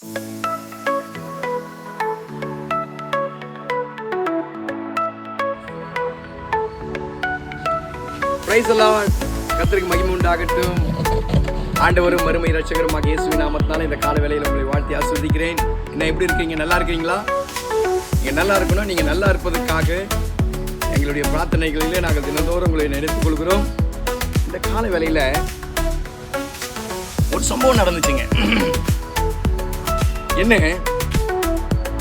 Price the Lord. கர்த்தருக்கு மகிமை உண்டாகட்டும். ஆண்டவரும் மறுமை இரட்சகருமாக இயேசுவின் நாமத்தினால இந்த கால வேளையில் உங்களை வாழ்த்தி ஆசீர்வதிக்கிறேன். என்ன எப்படி இருக்கீங்க? நல்லா இருக்கீங்களா? நீங்கள் நல்லா இருக்கணும். நீங்கள் நல்லா இருப்பதற்காக எங்களுடைய பிரார்த்தனைகளிலே நாங்கள் தினந்தோறும் உங்களை நினைத்துக் கொள்கிறோம். இந்த கால வேளையில் ஒரு சம்பவம் நடந்துச்சுங்க. என்ன,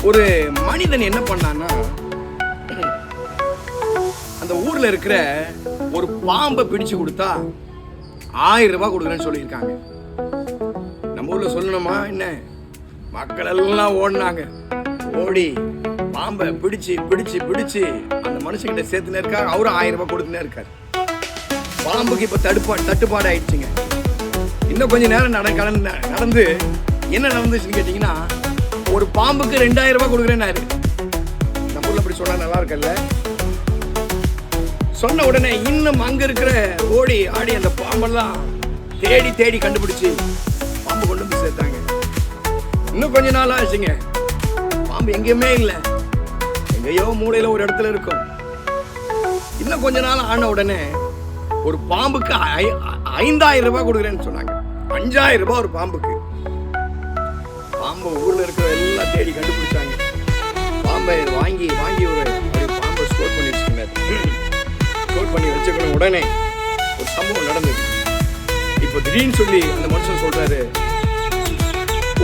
ஒரு மனிதன் என்ன பண்ணான்னா, அந்த ஊர்ல இருக்கிற ஒரு பாம்பை பிடிச்சு கொடுத்தா 1000 ரூபாய் கொடுக்குறேன்னு சொல்லியிருக்காங்க. நம்ம ஊர்ல சொல்லணுமா என்ன? மக்கள் எல்லாம் ஓடினாங்க. ஓடி பாம்பை பிடிச்சு பிடிச்சு பிடிச்சு அந்த மனுஷங்கிட்ட சேர்த்துனே இருக்காரு. அவரும் 1000 ரூபாய் கொடுத்துனே இருக்காரு. பாம்புக்கு இப்ப தட்டுப்பாடு ஆயிடுச்சுங்க. இன்னும் கொஞ்சம் நேரம் நடந்து என்ன நடந்துச்சுன்னு கேட்டீங்கன்னா, ஒரு பாம்புக்கு 2000 ரூபாய் கொடுக்குறேன்னாரு. நம்ம ஊர்ல அப்படி சொன்னா நல்லா இருக்குல்ல? சொன்ன உடனே இன்னும் அங்க இருக்கிற ஓடி ஆடி அந்த பாம்பெல்லாம் தேடி தேடி கண்டுபிடிச்சு பாம்பு கொண்டு வந்து சேர்த்தாங்க. இன்னும் கொஞ்ச நாள் ஆச்சுங்க. பாம்பு எங்கேயுமே இல்லை. எங்கேயோ மூலையில ஒரு இடத்துல இருக்கும். இன்னும் கொஞ்ச நாள் ஆன உடனே ஒரு பாம்புக்கு 5000 ரூபாய் கொடுக்குறேன்னு சொன்னாங்க. 5000 ரூபாய் ஒரு பாம்புக்கு. பாம்பை ஊர்ல இருக்கிற எல்லாம் தேடி கண்டுபிடிச்சாங்க. பாம்பை வாங்கி ஒரு பாம்பை ஸ்டோர் பண்ணி வச்சுக்கினாரு. ஸ்டோர் பண்ணி வச்சுக்கணும். உடனே ஒரு சம்பவம் நடந்தது. இப்போ திடீர்னு சொல்லி அந்த மனுஷன் சொல்றாரு,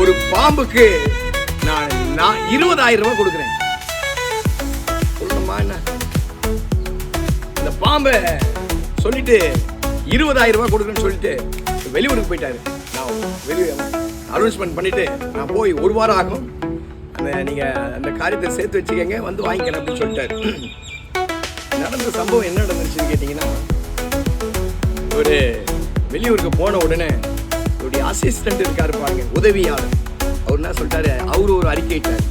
ஒரு பாம்புக்கு நான் 20000 ரூபாய் கொடுக்குறேன். சொல்லணுமா என்ன? அந்த பாம்பை சொல்லிட்டு 20000 ரூபாய் கொடுக்குறேன்னு சொல்லிட்டு வெளியூருக்கு போயிட்டாரு. நான் வெளியே அனௌன்ஸ்மெண்ட் பண்ணிட்டு நான் போய் 1 வாரம் ஆகும், நீங்க அந்த காரியத்தை சேர்த்து வச்சுக்கங்க, வந்து வாங்கிக்கிறேன் அப்படின்னு சொல்லிட்டாரு. நடந்த சம்பவம் என்ன நடந்துச்சுன்னு கேட்டீங்கன்னா, ஒரு வெளியூருக்கு போன உடனே அவருடைய அசிஸ்டன்ட் இருக்காரு பாருங்க, உதவியாளர். அவர் என்ன சொல்லிட்டாரு, அவரு ஒரு அறிக்கையிட்டார்,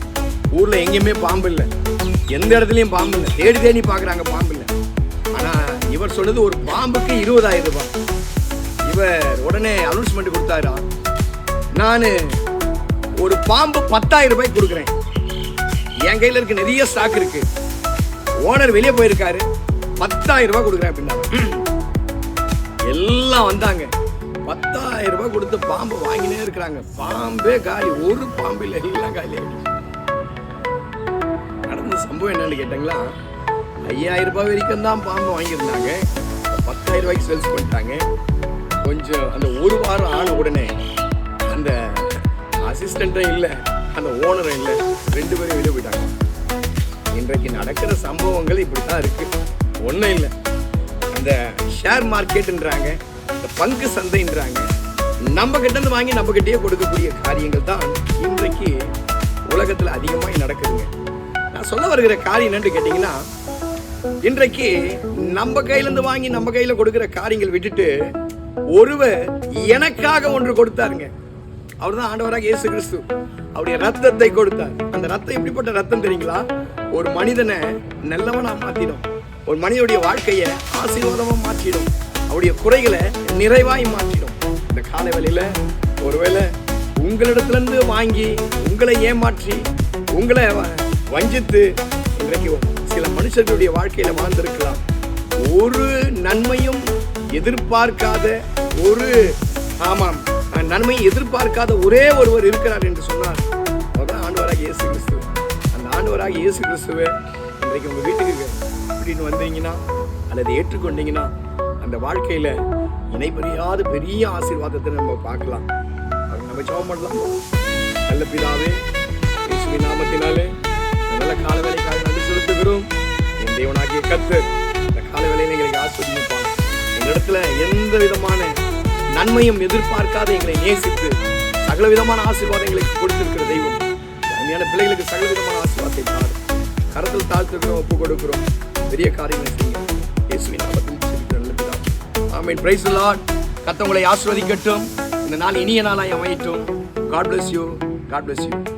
ஊர்ல எங்கேயுமே பாம்பு இல்லை, எந்த இடத்துலயும் பாம்பு இல்லை, தேடி தேடி பாக்குறாங்க, பாம்பு இல்லை. ஆனா இவர் சொன்னது ஒரு பாம்புக்கு 20000 ரூபாய். இவர் உடனே அனௌன்ஸ்மெண்ட் கொடுத்தாரா, நான் ஒரு பாம்பு 10000 ரூபாய்க்கு கொடுக்குறேன். என் கையில இருக்கு, நிறைய ஸ்டாக் இருக்கு. ஓனர் வெளியே போயிருக்காரு, 10000 ரூபாய் கொடுக்குறேன் அப்படின்னாங்க. எல்லாம் வந்தாங்க. 10000 ரூபாய் கொடுத்து பாம்பு வாங்கினே இருக்கிறாங்க. பாம்பே காலி, ஒரு பாம்பு இல்லை, எல்லாம் காலி. நடந்த சம்பவம் என்னன்னு கேட்டாங்களா, 5000 ரூபாய் வரைக்கும் தான் பாம்பு வாங்கியிருந்தாங்க. 10000 ரூபாய்க்கு சேல்ஸ் பண்ணிட்டாங்க. கொஞ்சம் அந்த 1 வாரம் ஆன உடனே அந்த அசிஸ்டண்ட்டும் இல்லை, அந்த ஓனரும் இல்லை, 2 பேரும் வெளியே போயிட்டாங்க. இன்றைக்கு நடக்கிற சம்பவங்கள் இப்படித்தான் இருக்கு. ஒன்றும் இல்லை, அந்த ஷேர் மார்க்கெட்ன்றாங்க, இந்த பங்கு சந்தைன்றாங்க, நம்ம கிட்ட இருந்து வாங்கி நம்ம கிட்டே கொடுக்கக்கூடிய காரியங்கள் தான் இன்றைக்கு உலகத்துல அதிகமாக நடக்குதுங்க. நான் சொல்ல வருகிற காரியம் என்னன்னு கேட்டீங்கன்னா, இன்றைக்கு நம்ம கையில இருந்து வாங்கி நம்ம கையில கொடுக்கிற காரியங்கள் விட்டுட்டு ஒருவர் எனக்காக ஒன்று கொடுத்தாருங்க. அவர் தான் ஆண்டவராக இயேசு கிறிஸ்து. அவருடைய ரத்தத்தை கொடுத்தார். அந்த ரத்தம் எப்படிப்பட்ட ரத்தம் தெரியுங்களா? ஒரு மனிதனை நல்லவனா மாத்திடும், ஒரு மனிதனுடைய வாழ்க்கையை ஆசீர்வாதமா மாற்றிடும், அவருடைய குறைகளை நிறைவாய் மாற்றிடும். இந்த காலை வேளையில ஒருவேளை உங்களிடத்துல இருந்து வாங்கி உங்களை ஏமாற்றி உங்களை வஞ்சித்து இன்றைக்கு சில மனுஷர்களுடைய வாழ்க்கையில வாழ்ந்திருக்கலாம். ஒரு நன்மையும் எதிர்பார்க்காத நன்மையை எதிர்பார்க்காத ஒரே ஒருவர் இருக்கிறார் என்று சொன்னார். அவர்தான் ஆண்டவராக இயேசு கிறிஸ்து. அந்த ஆண்டவராக இயேசு கிறிஸ்துவை இன்றைக்கு உங்க வீட்டுக்கு அப்படின்னு வந்தீங்கன்னா அல்லது ஏற்றுக்கொண்டீங்கன்னா அந்த வாழ்க்கையில இணைபறியாத பெரிய ஆசீர்வாதத்தை நம்ம பார்க்கலாம். நம்ம ஜெபம் பண்ணலாம். நல்ல பிதாவே, இயேசுவின் நாமத்தினாலே நல்ல கால வேலைக்காக நன்றி செலுத்துகிறோம். என் தேவனாகிய கர்த்தர் இந்த கால வேலையை எங்களுக்கு ஆசீர்வதிப்பார். எங்களிடத்துல எந்த விதமான நன்மையும் எதிர்பார்க்காத எங்களை நேசித்து சகல விதமான ஆசீர்வாதங்களுக்கு கொடுத்திருக்கிற தெய்வம். அருமையான பிள்ளைகளுக்கு சகல விதமான ஆசீர்வாதத்தை தாரு. கரத்தில் தாழ்த்துக்கிறோம், ஒப்பு கொடுக்கிறோம். பெரிய காரியங்களை செய்யுங்க. இயேசுவின் நாமத்தில் ஜெபிக்கிறோம். ஆமென். Praise the lord. கர்த்தர் உங்களை ஆசீர்வதிக்கட்டும். இந்த நாள் இனிய நாளாய் அமையட்டும். God bless you. God bless you.